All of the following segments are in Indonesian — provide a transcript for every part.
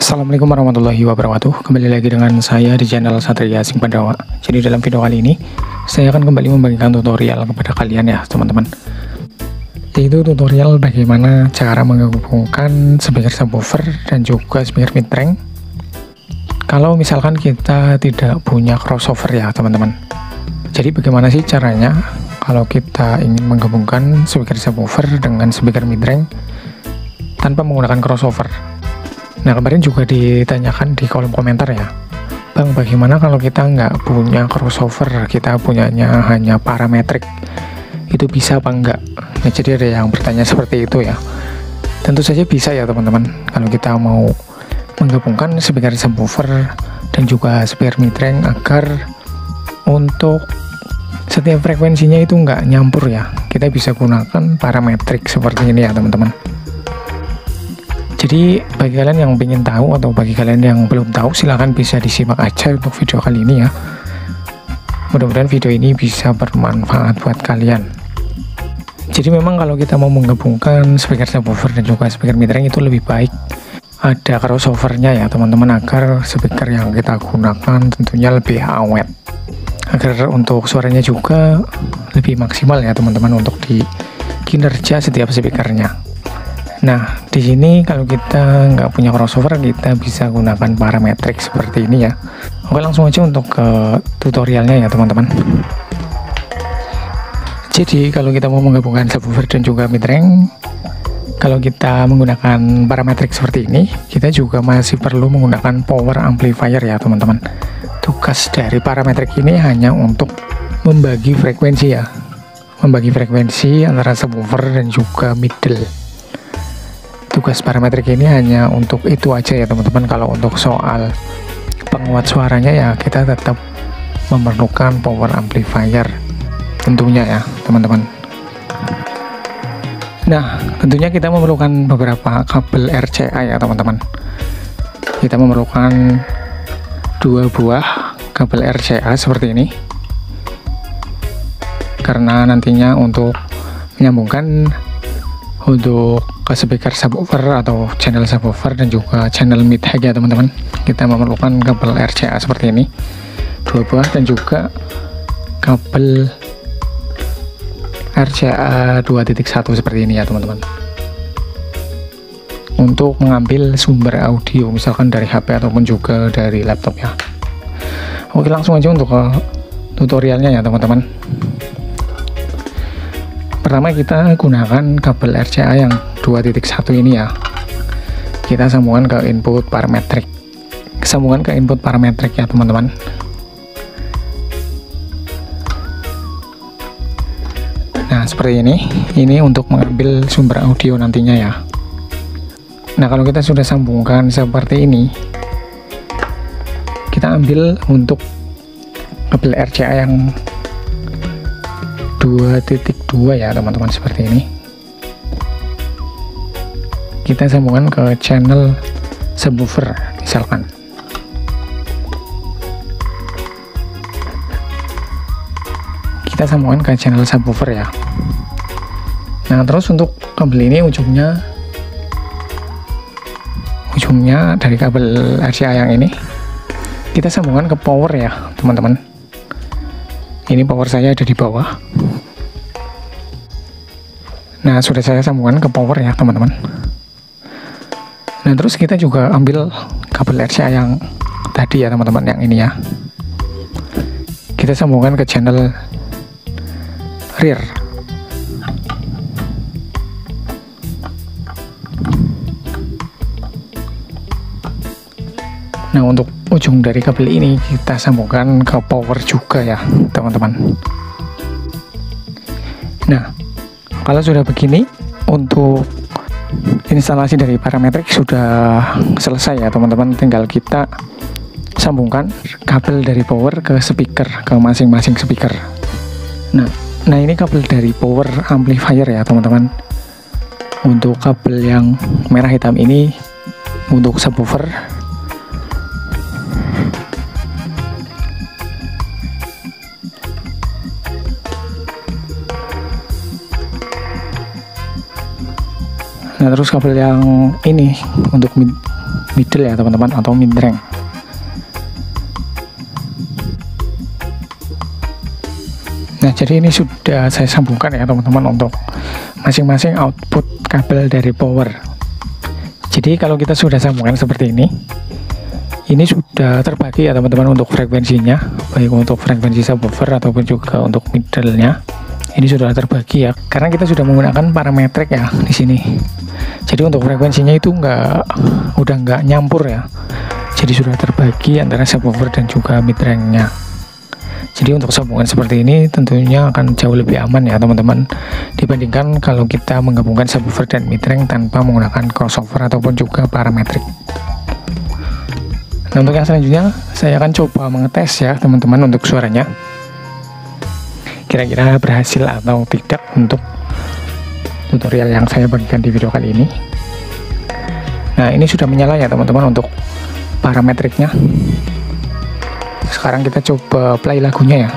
Assalamualaikum warahmatullahi wabarakatuh. Kembali lagi dengan saya di channel Satria Sing Pandawa. Jadi dalam video kali ini saya akan kembali membagikan tutorial kepada kalian ya teman-teman, yaitu tutorial bagaimana cara menghubungkan speaker subwoofer dan juga speaker mid-range kalau misalkan kita tidak punya crossover ya teman-teman. Jadi bagaimana sih caranya kalau kita ingin menggabungkan speaker subwoofer dengan speaker mid-range tanpa menggunakan crossover? Nah, kemarin juga ditanyakan di kolom komentar ya, Bang, bagaimana kalau kita nggak punya crossover, kita punyanya hanya parametrik, itu bisa apa enggak? Nah, jadi ada yang bertanya seperti itu ya. Tentu saja bisa ya teman-teman, kalau kita mau menggabungkan speaker subwoofer dan juga speaker mid-range agar untuk setiap frekuensinya itu nggak nyampur ya, kita bisa gunakan parametrik seperti ini ya teman-teman. Jadi bagi kalian yang ingin tahu atau bagi kalian yang belum tahu, silahkan bisa disimak aja untuk video kali ini ya. Mudah-mudahan video ini bisa bermanfaat buat kalian. Jadi memang kalau kita mau menggabungkan speaker subwoofer dan juga speaker mid-range itu lebih baik ada crossovernya ya teman-teman, agar speaker yang kita gunakan tentunya lebih awet, agar untuk suaranya juga lebih maksimal ya teman-teman untuk di kinerja setiap speakernya. Nah, di sini kalau kita nggak punya crossover, kita bisa gunakan parametrik seperti ini ya. Oke, langsung aja untuk ke tutorialnya ya teman-teman. Jadi kalau kita mau menggabungkan subwoofer dan juga mid-range, kalau kita menggunakan parametrik seperti ini, kita juga masih perlu menggunakan power amplifier ya teman-teman. Tugas dari parametrik ini hanya untuk membagi frekuensi ya, membagi frekuensi antara subwoofer dan juga middle. Tugas parametrik ini hanya untuk itu aja ya teman-teman. Kalau untuk soal penguat suaranya ya kita tetap memerlukan power amplifier tentunya ya teman-teman. Nah, tentunya kita memerlukan beberapa kabel RCA ya teman-teman. Kita memerlukan 2 buah kabel RCA seperti ini, karena nantinya untuk menyambungkan untuk ke speaker subwoofer atau channel subwoofer dan juga channel mid-range ya teman-teman, kita memerlukan kabel RCA seperti ini 2 buah, dan juga kabel RCA 2.1 seperti ini ya teman-teman, untuk mengambil sumber audio misalkan dari HP ataupun juga dari laptop ya. Oke, langsung aja untuk ke tutorialnya ya teman-teman. Pertama kita gunakan kabel RCA yang 2.1 ini ya, kita sambungkan ke input parametrik, ya teman-teman. Nah seperti ini untuk mengambil sumber audio nantinya ya. Nah kalau kita sudah sambungkan seperti ini, kita ambil untuk kabel RCA yang 2.2 ya teman-teman, seperti ini. Kita sambungkan ke channel subwoofer misalkan. Kita sambungkan ke channel subwoofer ya. Nah terus untuk kabel ini ujungnya dari kabel RCA yang ini kita sambungkan ke power ya teman-teman. Ini power saya ada di bawah. Nah sudah saya sambungkan ke power ya teman-teman. Nah terus kita juga ambil kabel RCA yang tadi ya teman-teman, yang ini ya, kita sambungkan ke channel rear. Nah untuk ujung dari kabel ini kita sambungkan ke power juga ya teman-teman. Nah kalau sudah begini, untuk instalasi dari parametrik sudah selesai ya teman-teman. Tinggal kita sambungkan kabel dari power ke speaker, ke masing-masing speaker. Nah ini kabel dari power amplifier ya teman-teman. Untuk kabel yang merah hitam ini untuk subwoofer. Nah terus kabel yang ini untuk middle ya teman-teman, atau mid range. Nah, jadi ini sudah saya sambungkan ya teman-teman untuk masing-masing output kabel dari power. Jadi kalau kita sudah sambungkan seperti ini sudah terbagi ya teman-teman untuk frekuensinya, baik untuk frekuensi subwoofer ataupun juga untuk middle-nya. Ini sudah terbagi ya, karena kita sudah menggunakan parametrik ya di sini. Jadi untuk frekuensinya itu udah nggak nyampur ya. Jadi sudah terbagi antara subwoofer dan juga mid range-nya. Jadi untuk sambungan seperti ini tentunya akan jauh lebih aman ya teman-teman, dibandingkan kalau kita menggabungkan subwoofer dan mid range tanpa menggunakan crossover ataupun juga parametrik. Nah, untuk yang selanjutnya saya akan coba mengetes ya teman-teman untuk suaranya, kira-kira berhasil atau tidak untuk tutorial yang saya bagikan di video kali ini. Nah, ini sudah menyala ya teman-teman untuk parametriknya. Sekarang kita coba play lagunya ya.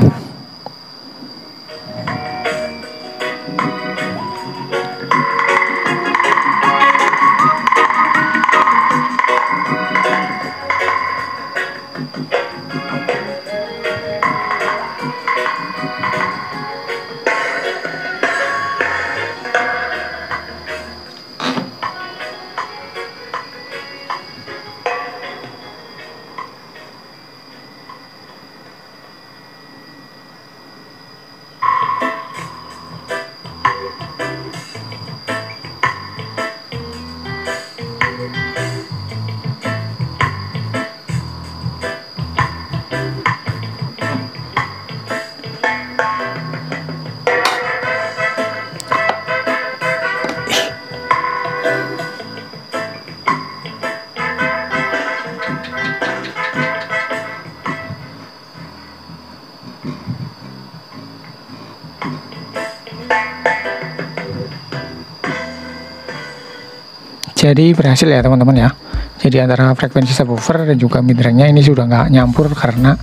Jadi berhasil ya teman-teman ya. Jadi antara frekuensi subwoofer dan juga mid range-nya ini sudah nggak nyampur karena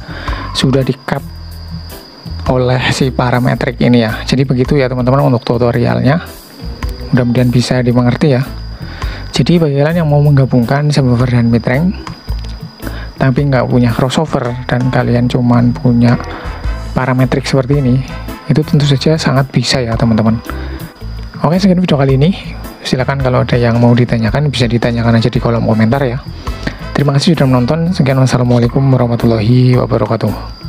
sudah di-cut oleh si parametrik ini ya. Jadi begitu ya teman-teman untuk tutorialnya. Mudah-mudahan bisa dimengerti ya. Jadi bagi kalian yang mau menggabungkan subwoofer dan mid range tapi nggak punya crossover dan kalian cuman punya parametrik seperti ini, itu tentu saja sangat bisa ya teman-teman. Oke, sekian video kali ini. Silakan kalau ada yang mau ditanyakan bisa ditanyakan aja di kolom komentar ya. Terima kasih sudah menonton. Sekian, wassalamualaikum warahmatullahi wabarakatuh.